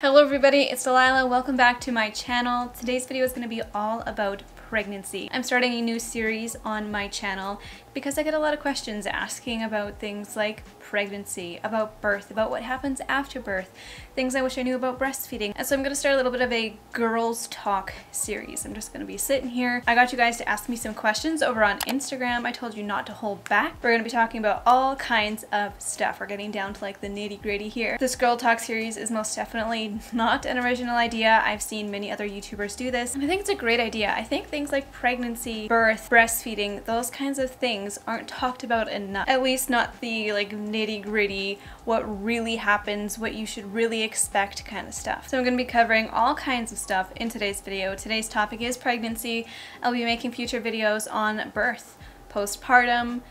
Hello everybody, it's Delilah. Welcome back to my channel. Today's video is going to be all about pregnancy. I'm starting a new series on my channel because I get a lot of questions asking about things like pregnancy, about birth, about what happens after birth, things I wish I knew about breastfeeding. And so I'm going to start a little bit of a girls talk series. I'm just going to be sitting here. I got you guys to ask me some questions over on Instagram. I told you not to hold back. We're going to be talking about all kinds of stuff. We're getting down to like the nitty-gritty here. This girl talk series is most definitely not an original idea. I've seen many other YouTubers do this, and I think it's a great idea. I think things like pregnancy, birth, breastfeeding, those kinds of things aren't talked about enough. At least not the like nitty-gritty, what really happens, what you should really expect kind of stuff. So I'm going to be covering all kinds of stuff in today's video. Today's topic is pregnancy. I'll be making future videos on birth, postpartum,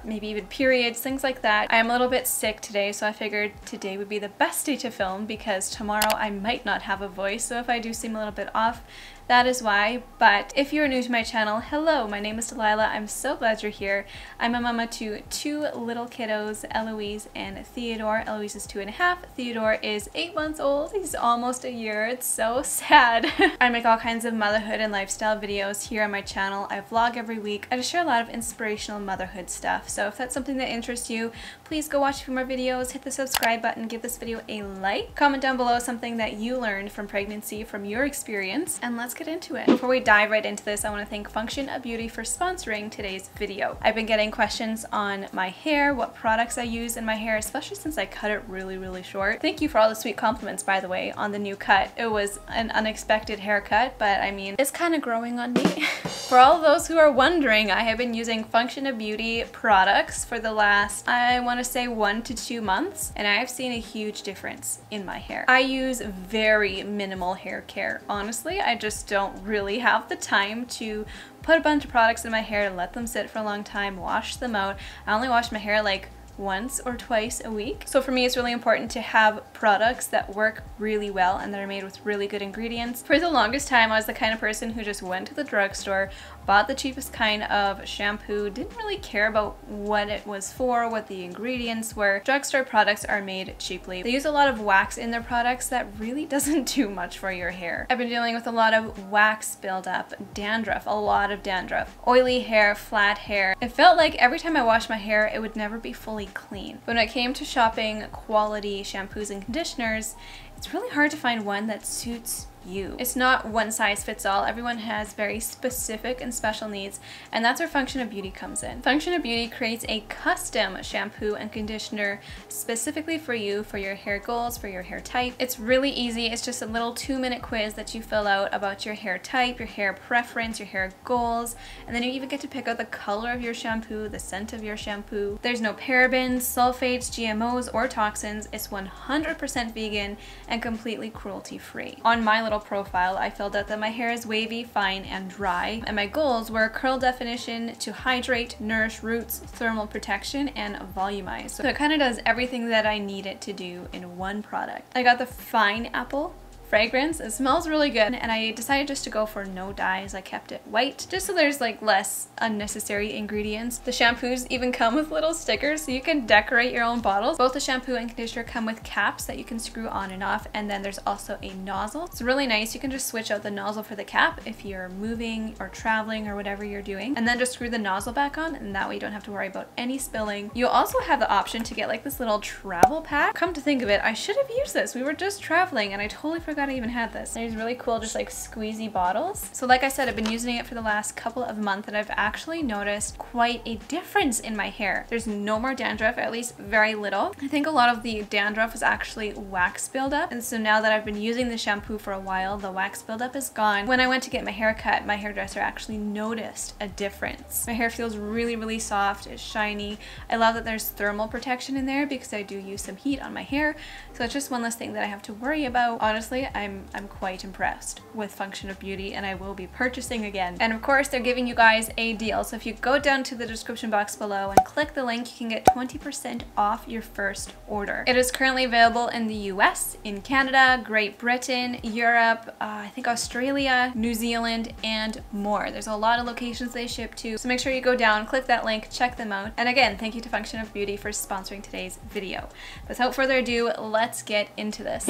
maybe even periods, things like that. I am a little bit sick today, so I figured today would be the best day to film because tomorrow I might not have a voice, so if I do seem a little bit off, that is why. But if you're new to my channel, hello, my name is Delilah. I'm so glad you're here. I'm a mama to two little kiddos, Eloise and Theodore. Eloise is 2.5. Theodore is 8 months old. He's almost a year. It's so sad. I make all kinds of motherhood and lifestyle videos here on my channel. I vlog every week. I just share a lot of inspirational motherhood stuff. So if that's something that interests you, please go watch a few more videos, hit the subscribe button, give this video a like, comment down below something that you learned from pregnancy, from your experience, and let's get into it. Before we dive right into this, I want to thank FunctionABeauty for sponsoring today's video. I've been getting questions on my hair, what products I use in my hair, especially since I cut it really short. Thank you for all the sweet compliments, by the way, on the new cut. It was an unexpected haircut, but I mean, it's kind of growing on me. For all of those who are wondering, I have been using FunctionABeauty products for the last, I want to say 1 to 2 months, and I have seen a huge difference in my hair. I use very minimal hair care. Honestly, I just don't really have the time to put a bunch of products in my hair, let them sit for a long time, wash them out. I only wash my hair like once or twice a week. So for me, it's really important to have products that work really well and that are made with really good ingredients. For the longest time, I was the kind of person who just went to the drugstore, bought the cheapest kind of shampoo, didn't really care about what it was for, what the ingredients were. Drugstore products are made cheaply. They use a lot of wax in their products that really doesn't do much for your hair. I've been dealing with a lot of wax buildup, dandruff, a lot of dandruff, oily hair, flat hair. It felt like every time I washed my hair, it would never be fully clean. When it came to shopping quality shampoos and conditioners, it's really hard to find one that suits you. It's not one size fits all. Everyone has very specific and special needs, and that's where FunctionABeauty comes in. FunctionABeauty creates a custom shampoo and conditioner specifically for you, for your hair goals, for your hair type. It's really easy. It's just a little 2-minute quiz that you fill out about your hair type, your hair preference, your hair goals, and then you even get to pick out the color of your shampoo, the scent of your shampoo. There's no parabens, sulfates, GMOs, or toxins. It's 100% vegan and completely cruelty-free. On my little profile, I filled out that my hair is wavy, fine, and dry, and my goals were curl definition, to hydrate, nourish roots, thermal protection, and volumize. So it kind of does everything that I need it to do in one product. I got the Fine Apple fragrance. It smells really good, and I decided just to go for no dyes. I kept it white just so there's like less unnecessary ingredients. The shampoos even come with little stickers so you can decorate your own bottles. Both the shampoo and conditioner come with caps that you can screw on and off, and then there's also a nozzle. It's really nice. You can just switch out the nozzle for the cap if you're moving or traveling or whatever you're doing, and then just screw the nozzle back on, and that way you don't have to worry about any spilling. You also have the option to get like this little travel pack. Come to think of it, I should have used this. We were just traveling and I totally forgot I even had this. There's really cool just like squeezy bottles. So like I said, I've been using it for the last couple of months, and I've actually noticed quite a difference in my hair. There's no more dandruff, at least very little. I think a lot of the dandruff is actually wax buildup, and so now that I've been using the shampoo for a while, the wax buildup is gone. When I went to get my hair cut, my hairdresser actually noticed a difference. My hair feels really soft, it's shiny. I love that there's thermal protection in there because I do use some heat on my hair, so it's just one less thing that I have to worry about. Honestly, I'm quite impressed with FunctionABeauty, and I will be purchasing again. And of course, they're giving you guys a deal. So if you go down to the description box below and click the link, you can get 20% off your first order. It is currently available in the US, in Canada, Great Britain, Europe, I think Australia, New Zealand, and more. There's a lot of locations they ship to, so make sure you go down, click that link, check them out. And again, thank you to FunctionABeauty for sponsoring today's video. Without further ado, let's get into this.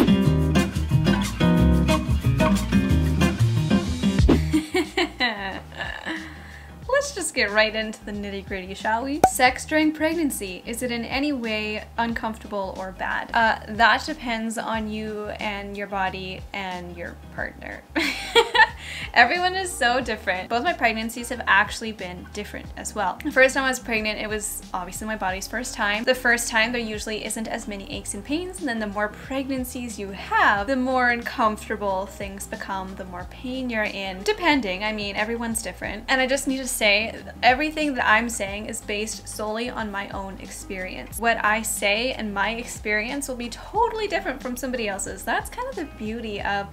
get right into the nitty-gritty, shall we? Sex during pregnancy. Is it in any way uncomfortable or bad? That depends on you and your body and your partner. Everyone is so different. Both my pregnancies have actually been different as well. The first time I was pregnant, it was obviously my body's first time. The first time there usually isn't as many aches and pains, and then the more pregnancies you have, the more uncomfortable things become, the more pain you're in, depending. I mean, everyone's different. And I just need to say, everything that I'm saying is based solely on my own experience. What I say and my experience will be totally different from somebody else's. That's kind of the beauty of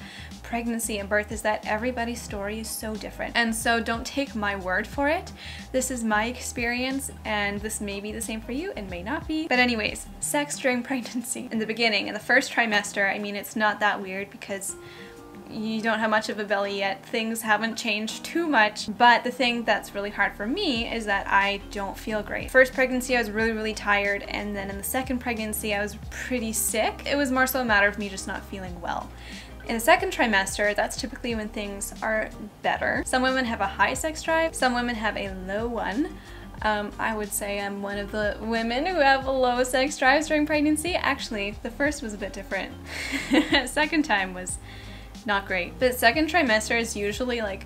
pregnancy and birth, is that everybody's story is so different. And so don't take my word for it. This is my experience, and this may be the same for you, it may not be. But anyways, sex during pregnancy. In the beginning, in the first trimester, I mean, it's not that weird because you don't have much of a belly yet. Things haven't changed too much, but the thing that's really hard for me is that I don't feel great. First pregnancy, I was really tired, and then in the second pregnancy, I was pretty sick. It was more so a matter of me just not feeling well. In the second trimester, that's typically when things are better. Some women have a high sex drive, some women have a low one. I would say I'm one of the women who have low sex drives during pregnancy. Actually, the first was a bit different. Second time was not great. But second trimester is usually like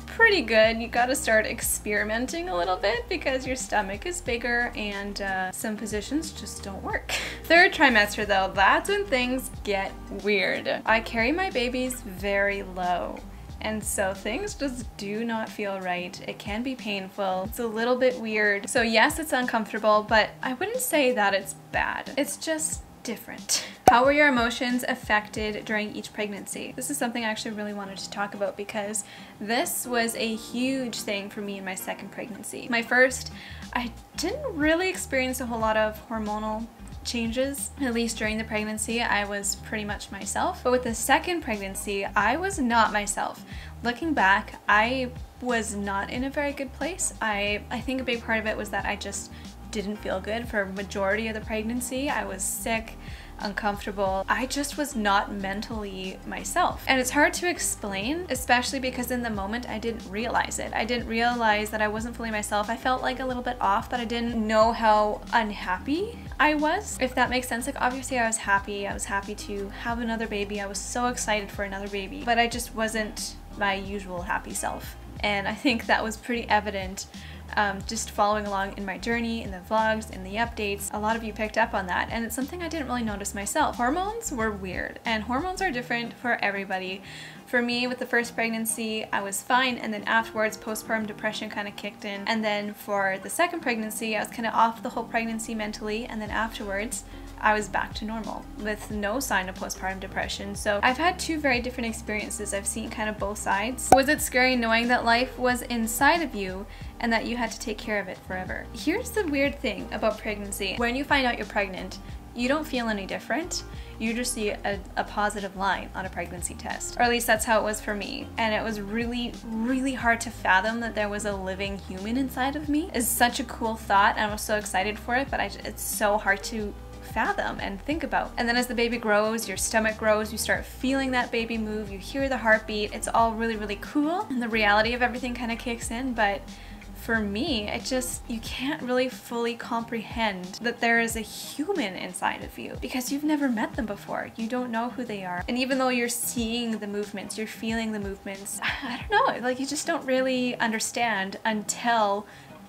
pretty good. You gotta start experimenting a little bit because your stomach is bigger and some positions just don't work. Third trimester though, that's when things get weird. I carry my babies very low, and so things just do not feel right. It can be painful. It's a little bit weird. So yes, it's uncomfortable, but I wouldn't say that it's bad. It's just different. How were your emotions affected during each pregnancy? This is something I actually really wanted to talk about because this was a huge thing for me in my second pregnancy. My first, I didn't really experience a whole lot of hormonal changes. At least during the pregnancy, I was pretty much myself. But with the second pregnancy, I was not myself. Looking back, I was not in a very good place. I think a big part of it was that I just didn't feel good for a majority of the pregnancy. I was sick, uncomfortable. I just was not mentally myself. And it's hard to explain, especially because in the moment I didn't realize it. I didn't realize that I wasn't fully myself. I felt like a little bit off, but I didn't know how unhappy I was, if that makes sense. Like obviously I was happy. I was happy to have another baby. I was so excited for another baby, but I just wasn't my usual happy self. And I think that was pretty evident just following along in my journey, in the vlogs, in the updates. A lot of you picked up on that, and it's something I didn't really notice myself. Hormones were weird, and hormones are different for everybody. For me, with the first pregnancy, I was fine, and then afterwards, postpartum depression kind of kicked in. And then for the second pregnancy, I was kind of off the whole pregnancy mentally, and then afterwards, I was back to normal with no sign of postpartum depression. So I've had two very different experiences. I've seen kind of both sides. Was it scary knowing that life was inside of you and that you had to take care of it forever? Here's the weird thing about pregnancy. When you find out you're pregnant, you don't feel any different. You just see a positive line on a pregnancy test. Or at least that's how it was for me. And it was really hard to fathom that there was a living human inside of me. It's such a cool thought, and I was so excited for it, but it's so hard to fathom and think about. And then as the baby grows, your stomach grows, you start feeling that baby move, you hear the heartbeat. It's all really cool, and the reality of everything kind of kicks in. But for me, you can't really fully comprehend that there is a human inside of you because you've never met them before. You don't know who they are. And even though you're seeing the movements, you're feeling the movements, I don't know, like you just don't really understand until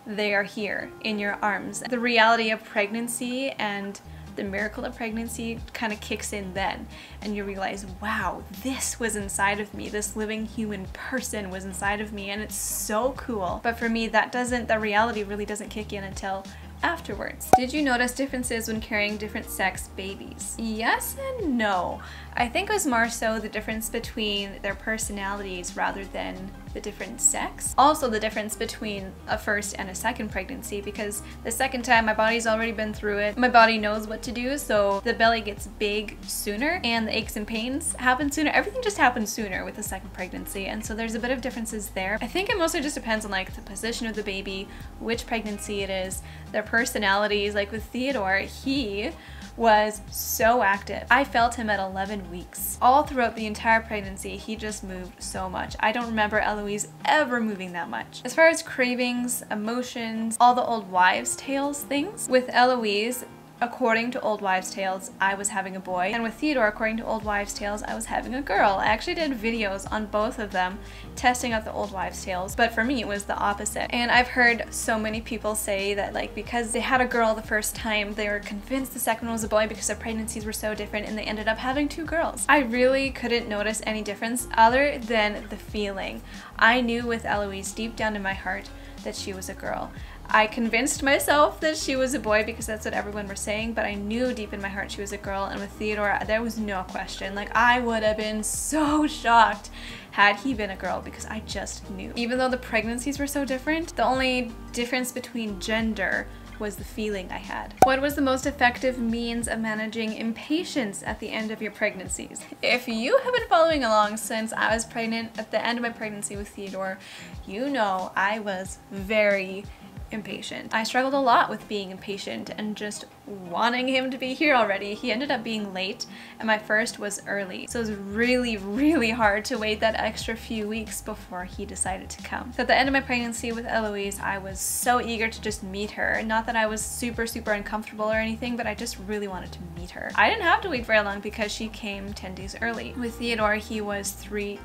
they are here in your arms. The reality of pregnancy and the miracle of pregnancy kind of kicks in then, and you realize, wow, this was inside of me. This living human person was inside of me, and it's so cool. But for me, the reality really doesn't kick in until afterwards. Did you notice differences when carrying different sex babies? Yes and no. I think it was more so the difference between their personalities rather than the different sex. Also the difference between a first and a second pregnancy, because the second time my body's already been through it. My body knows what to do, so the belly gets big sooner and the aches and pains happen sooner. Everything just happens sooner with the second pregnancy, and so there's a bit of differences there. I think it mostly just depends on like the position of the baby, which pregnancy it is, their personalities. Like with Theodore, he was so active. I felt him at 11 weeks. All throughout the entire pregnancy, he just moved so much. I don't remember Eloise ever moving that much. As far as cravings, emotions, all the old wives' tales things, with Eloise, according to old wives' tales, I was having a boy, and with Theodore, according to old wives' tales, I was having a girl. I actually did videos on both of them testing out the old wives' tales, but for me it was the opposite. And I've heard so many people say that like because they had a girl the first time, they were convinced the second one was a boy because their pregnancies were so different, and they ended up having 2 girls. I really couldn't notice any difference other than the feeling. I knew with Eloise deep down in my heart that she was a girl. I convinced myself that she was a boy because that's what everyone was saying, but I knew deep in my heart she was a girl, and with Theodore, there was no question. Like, I would have been so shocked had he been a girl because I just knew. Even though the pregnancies were so different, the only difference between gender was the feeling I had. What was the most effective means of managing impatience at the end of your pregnancies? If you have been following along since I was pregnant, at the end of my pregnancy with Theodore, you know I was very impatient. I struggled a lot with being impatient and just wanting him to be here already. He ended up being late, and my first was early. So it was really hard to wait that extra few weeks before he decided to come. So at the end of my pregnancy with Eloise, I was so eager to just meet her. Not that I was super uncomfortable or anything, but I just really wanted to meet her. I didn't have to wait very long because she came 10 days early. With Theodore, he was 3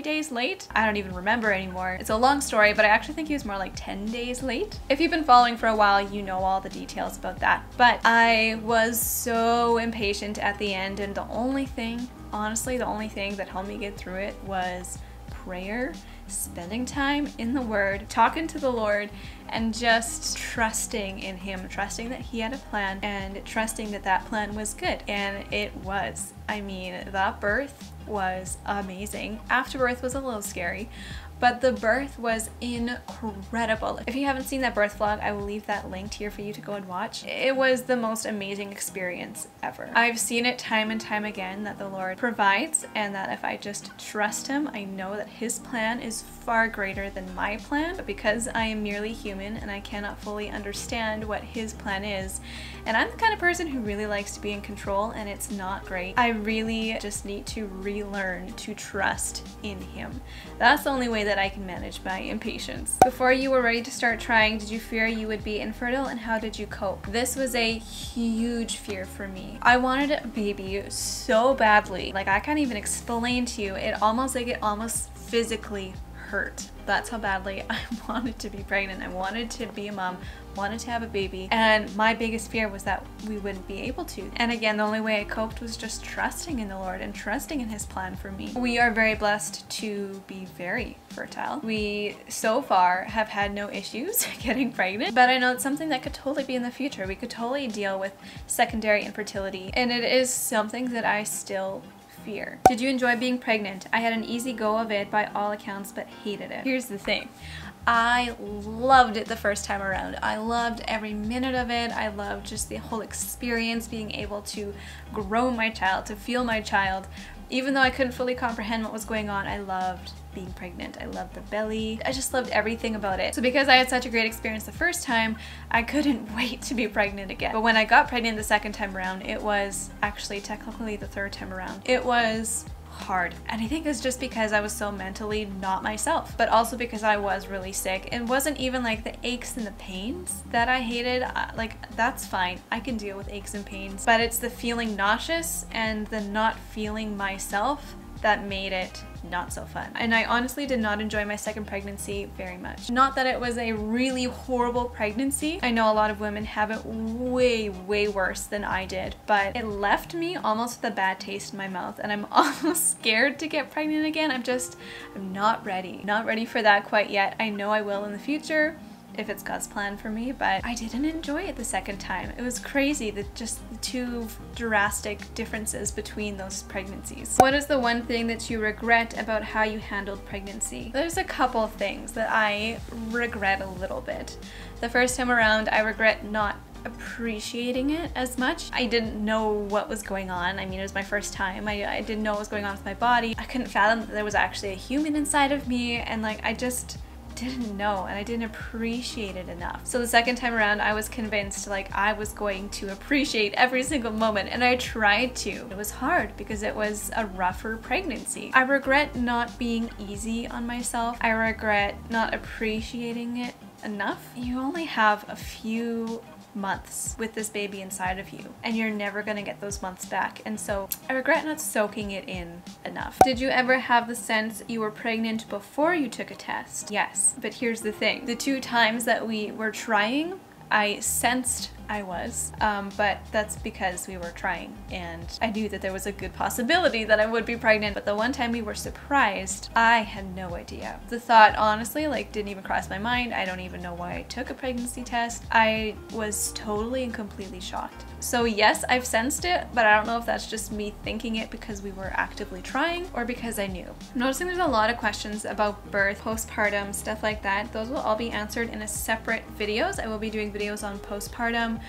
days late? I don't even remember anymore. It's a long story, but I actually think he was more like 10 days late. If you've been following for a while, you know all the details about that. But I was so impatient at the end, and the only thing, honestly, the only thing that helped me get through it was prayer, spending time in the Word, talking to the Lord, and just trusting in Him, trusting that He had a plan, and trusting that that plan was good. And it was. I mean, that birth was amazing. Afterbirth was a little scary, but the birth was incredible. If you haven't seen that birth vlog, I will leave that linked here for you to go and watch. It was the most amazing experience ever. I've seen it time and time again that the Lord provides, and that if I just trust Him, I know that His plan is far greater than my plan. But because I am merely human and I cannot fully understand what His plan is, and I'm the kind of person who really likes to be in control, and it's not great, I really just need to relearn to trust in Him. That's the only way that I can manage my impatience. Before you were ready to start trying, did you fear you would be infertile, and how did you cope? This was a huge fear for me. I wanted a baby so badly. Like, I can't even explain to you. It almost physically hurt. That's how badly I wanted to be pregnant. I wanted to be a mom, wanted to have a baby, and my biggest fear was that we wouldn't be able to. And again, the only way I coped was just trusting in the Lord and trusting in His plan for me. We are very blessed to be very fertile. We so far have had no issues getting pregnant, but I know it's something that could totally be in the future. We could totally deal with secondary infertility, and it is something that I still fear. Did you enjoy being pregnant? I had an easy go of it by all accounts, but hated it. Here's the thing. I loved it the first time around. I loved every minute of it. I loved just the whole experience, being able to grow my child, to feel my child. Even though I couldn't fully comprehend what was going on, I loved being pregnant. I loved the belly. I just loved everything about it. So because I had such a great experience the first time, I couldn't wait to be pregnant again. But when I got pregnant the second time around, it was actually technically the third time around. It was hard, and I think it's just because I was so mentally not myself, but also because I was really sick. It wasn't even like the aches and the pains that I hated. Like, that's fine, I can deal with aches and pains, but it's the feeling nauseous and the not feeling myself that made it not so fun. And I honestly did not enjoy my second pregnancy very much. Not that it was a really horrible pregnancy. I know a lot of women have it way worse than I did, but it left me almost with a bad taste in my mouth, and I'm almost scared to get pregnant again. I'm not ready. Not ready for that quite yet. I know I will in the future, if it's God's plan for me, but I didn't enjoy it the second time. It was crazy, just the two drastic differences between those pregnancies. What is the one thing that you regret about how you handled pregnancy? There's a couple things that I regret a little bit. The first time around, I regret not appreciating it as much. I didn't know what was going on. I mean, it was my first time. I didn't know what was going on with my body. I couldn't fathom that there was actually a human inside of me, and like, I just didn't know and I didn't appreciate it enough. So the second time around, I was convinced like I was going to appreciate every single moment, and I tried to. It was hard because it was a rougher pregnancy. I regret not being easy on myself. I regret not appreciating it enough. You only have a few months with this baby inside of you, and you're never gonna get those months back, and so I regret not soaking it in enough. Did you ever have the sense you were pregnant before you took a test? Yes, but here's the thing. The 2 times that we were trying, I sensed I was, but that's because we were trying and I knew that there was a good possibility that I would be pregnant. But the one time we were surprised, I had no idea. The thought honestly like didn't even cross my mind. I don't even know why I took a pregnancy test. I was totally and completely shocked. So yes, I've sensed it, but I don't know if that's just me thinking it because we were actively trying or because I knew. I'm noticing there's a lot of questions about birth, postpartum, stuff like that. Those will all be answered in a separate videos. I will be doing videos on postpartum,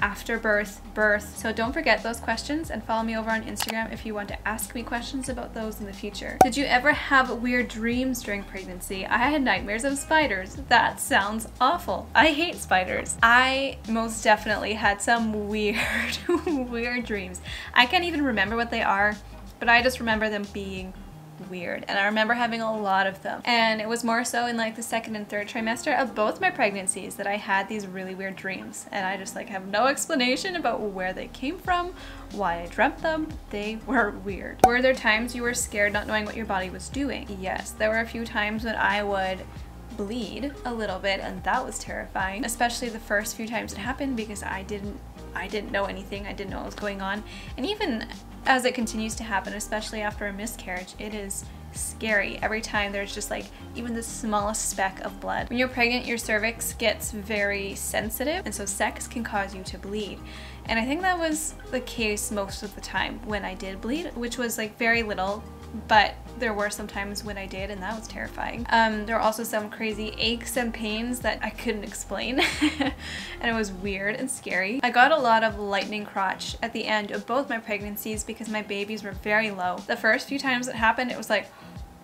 after birth, birth. So don't forget those questions and follow me over on Instagram if you want to ask me questions about those in the future. Did you ever have weird dreams during pregnancy? I had nightmares of spiders. That sounds awful. I hate spiders. I most definitely had some weird, weird dreams. I can't even remember what they are, but I just remember them being weird, and I remember having a lot of them, and it was more so in like the 2nd and 3rd trimester of both my pregnancies that I had these really weird dreams, and I just like have no explanation about where they came from, why I dreamt them. They were weird. Were there times you were scared not knowing what your body was doing? Yes, there were a few times when I would bleed a little bit, and that was terrifying, especially the first few times it happened because I didn't know anything. I didn't know what was going on, and even as it continues to happen, especially after a miscarriage, it is scary. Every time there's just like even the smallest speck of blood. When you're pregnant, your cervix gets very sensitive, and so sex can cause you to bleed. And I think that was the case most of the time when I did bleed, which was like very little, but there were some times when I did, and that was terrifying. There were also some crazy aches and pains that I couldn't explain, and it was weird and scary. I got a lot of lightning crotch at the end of both my pregnancies because my babies were very low. The first few times it happened, it was like,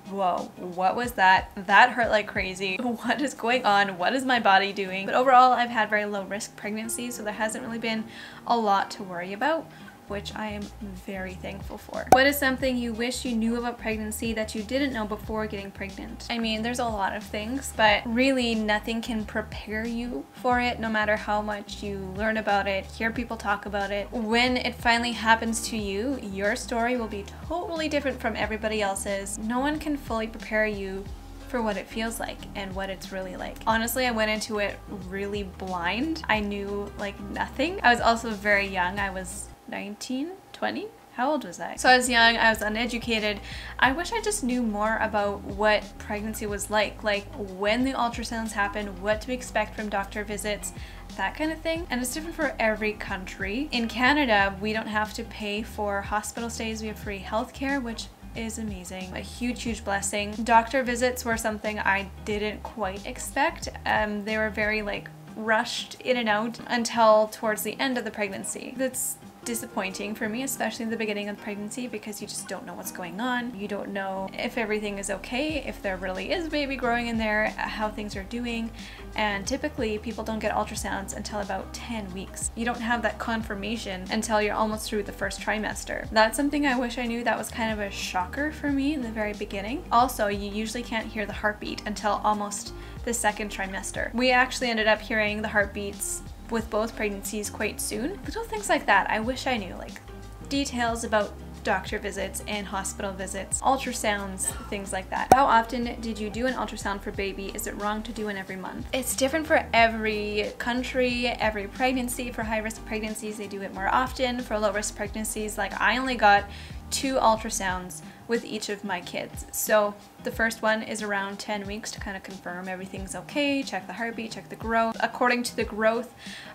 whoa, what was that? That hurt like crazy. What is going on? What is my body doing? But overall, I've had very low risk pregnancies, so there hasn't really been a lot to worry about, which I am very thankful for. What is something you wish you knew about pregnancy that you didn't know before getting pregnant? I mean, there's a lot of things, but really nothing can prepare you for it, no matter how much you learn about it, hear people talk about it. When it finally happens to you, your story will be totally different from everybody else's. No one can fully prepare you for what it feels like and what it's really like. Honestly, I went into it really blind. I knew like nothing. I was also very young. I was 19, 20? How old was I? So I was young, I was uneducated. I wish I just knew more about what pregnancy was like when the ultrasounds happen, what to expect from doctor visits, that kind of thing. And it's different for every country. In Canada, we don't have to pay for hospital stays. We have free healthcare, which is amazing. A huge, huge blessing. Doctor visits were something I didn't quite expect. They were very like rushed in and out until towards the end of the pregnancy. That's disappointing for me, especially in the beginning of pregnancy, because you just don't know what's going on. You don't know if everything is okay, if there really is a baby growing in there, how things are doing, and typically people don't get ultrasounds until about 10 weeks. You don't have that confirmation until you're almost through the first trimester. That's something I wish I knew. That was kind of a shocker for me in the very beginning. Also, you usually can't hear the heartbeat until almost the 2nd trimester. We actually ended up hearing the heartbeats with both pregnancies quite soon. Little things like that I wish I knew, like details about doctor visits and hospital visits, ultrasounds, things like that. How often did you do an ultrasound for baby? Is it wrong to do one every month? It's different for every country, every pregnancy. For high-risk pregnancies, they do it more often. For low-risk pregnancies, like I only got 2 ultrasounds with each of my kids. So the first one is around 10 weeks to kind of confirm everything's okay, check the heartbeat, check the growth. According to the growth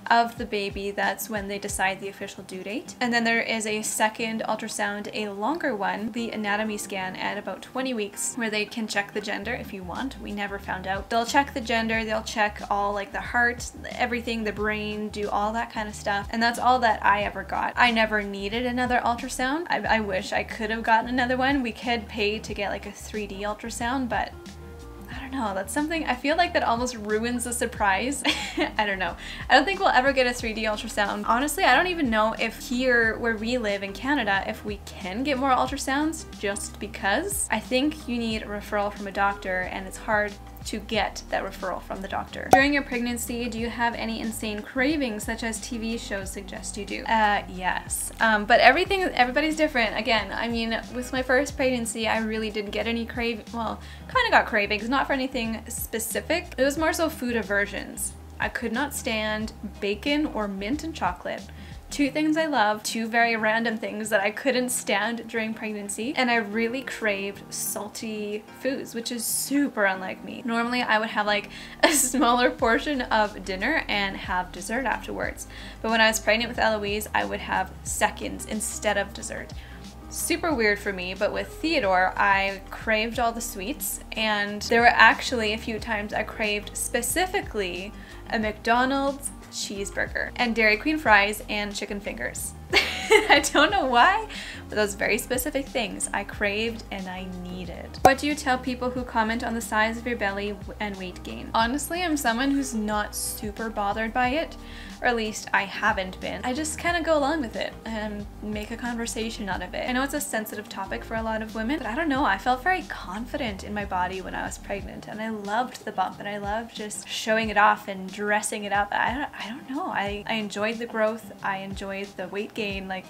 of the baby, that's when they decide the official due date. And then there is a second ultrasound, a longer one, the anatomy scan at about 20 weeks, where they can check the gender if you want. We never found out. They'll check the gender, they'll check all like the heart, everything, the brain, do all that kind of stuff. And that's all that I ever got. I never needed another ultrasound. I wish I could have gotten another one. We could pay to get like a 3D ultrasound, but I don't know, that's something, I feel like that almost ruins the surprise. I don't know. I don't think we'll ever get a 3D ultrasound. Honestly, I don't even know if here where we live in Canada, if we can get more ultrasounds, just because I think you need a referral from a doctor and it's hard to get that referral from the doctor. During your pregnancy, do you have any insane cravings such as TV shows suggest you do? Yes. But everybody's different. Again, I mean, with my first pregnancy, I really didn't get any well, kind of got cravings, not for anything specific. It was more so food aversions. I could not stand bacon or mint and chocolate. Two things I love, two very random things that I couldn't stand during pregnancy, and I really craved salty foods, which is super unlike me. Normally I would have like a smaller portion of dinner and have dessert afterwards, but when I was pregnant with Eloise, I would have seconds instead of dessert. Super weird for me, but with Theodore, I craved all the sweets, and there were actually a few times I craved specifically a McDonald's cheeseburger and Dairy Queen fries and chicken fingers. I don't know why, but those very specific things I craved and I needed. What do you tell people who comment on the size of your belly and weight gain? Honestly, I'm someone who's not super bothered by it, or at least I haven't been. I just kind of go along with it and make a conversation out of it. I know it's a sensitive topic for a lot of women, but I don't know, I felt very confident in my body when I was pregnant, and I loved the bump and I loved just showing it off and dressing it up. I don't know, I enjoyed the growth, I enjoyed the weight gain. Like,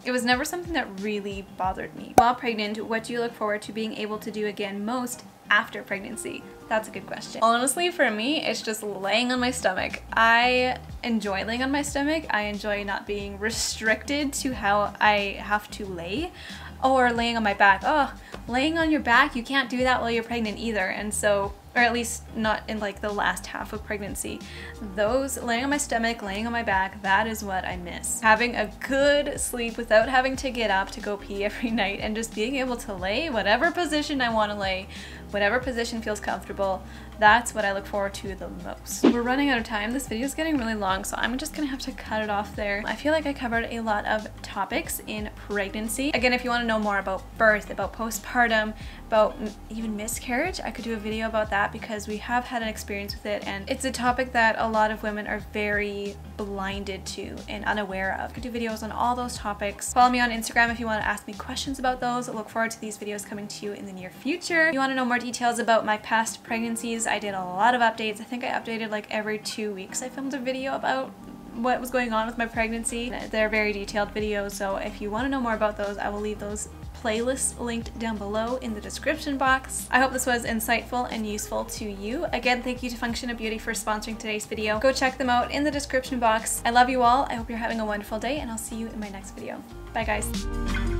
it was never something that really bothered me. While pregnant, what do you look forward to being able to do again most after pregnancy? That's a good question. Honestly, for me, it's just laying on my stomach. I enjoy laying on my stomach. I enjoy not being restricted to how I have to lay, or laying on my back. Oh, laying on your back, you can't do that while you're pregnant either. And so, or at least not in like the last half of pregnancy. Those laying on my stomach, laying on my back, that is what I miss. Having a good sleep without having to get up to go pee every night, and just being able to lay whatever position I want to lay, whatever position feels comfortable. That's what I look forward to the most. We're running out of time. This video is getting really long, so I'm just gonna have to cut it off there. I feel like I covered a lot of topics in pregnancy. Again, if you want to know more about birth, about postpartum, about even miscarriage, I could do a video about that because we have had an experience with it, and it's a topic that a lot of women are very blinded to and unaware of. I could do videos on all those topics. Follow me on Instagram if you want to ask me questions about those. I look forward to these videos coming to you in the near future. If you want to know more details about my past pregnancies, I did a lot of updates. I think I updated like every 2 weeks. I filmed a video about what was going on with my pregnancy. They're very detailed videos, so if you want to know more about those, I will leave those playlists linked down below in the description box. I hope this was insightful and useful to you. Again, thank you to FunctionABeauty for sponsoring today's video. Go check them out in the description box. I love you all. I hope you're having a wonderful day, and I'll see you in my next video. Bye guys.